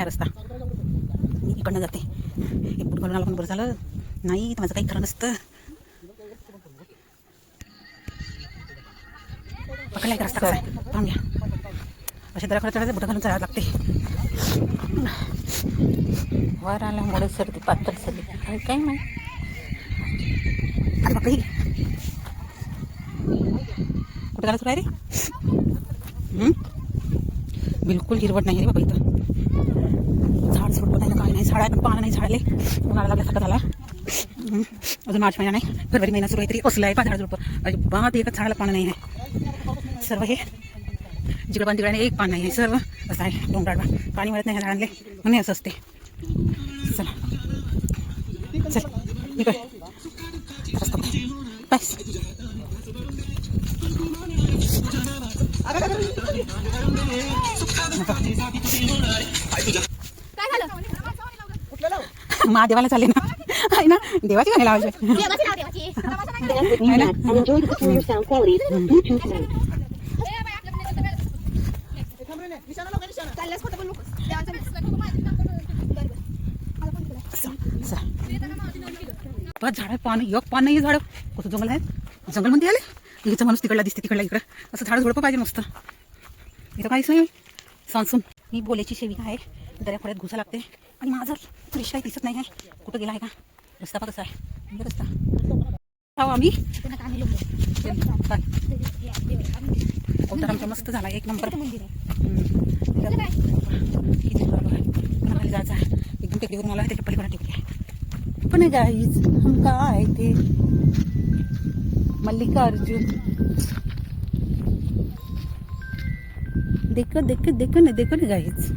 हा रस्ता मी इकडनं जाते. एक बुट घालून आला पण बरं झालं नाही तर माझं काही खरं नसतं. पकडला एक रस्ता कसा आहे पाहून घ्या. अशा दराकडे चढायचं बुटं घालून चढावं लागते. वर आला मोड सर्दी पातळ सर्दी आणि काय माहिती. अरे बापरे कुठं घालायचं काय रे. बिलकुल हिरवट नाही रे बाबा इथं. झाड झुडपं नाही ना काही नाही. झाड पण पानं नाही झाडाले. उन्हाळा लागल्यासारखं झाला. अजून मार्च महिना नाही फेब्रुवारी महिना सुरू आहे तरी असलं आहे पा झाड झुडपं. अजिबात एकाच झाडाला पानं नाही आहे. सर्व हे जिकडं पण तिकडे एक पान नाही आहे. सर्व असं आहे डोंगराळ पाणी मिळत नाही ह्या झाडांले म्हणून असं असते. चला चल इकडे रस्ता बस. महादेवाला चालले ना आहे ना. देवाची गाणी लावायची झाड पान एक पान नाही झाड. कसं जंगल आहे. जंगल मध्ये आले इथं माणूस तिकडला दिसते तिकडला इकडं. असं झाड झोडपं पाहिजे मस्त. इथं काहीच नाही सांसून. मी बोलायची सेविका आहे. दर्याखोऱ्यात घुसा लागते आणि माझं फ्रेश काही दिसत नाही आहे. कुठं गेला आहे का रस्ता पा कसा आहे रस्ता आम्ही अवतार आमचा मस्त झाला एक नंबर. जायचं आहे एकदम टेकडीवर मला त्याच्या पलीकडे टेकडी आहे. पण गाईज हम काय ते मल्लिकार्जुन देखो देखो देखो ना गाईज.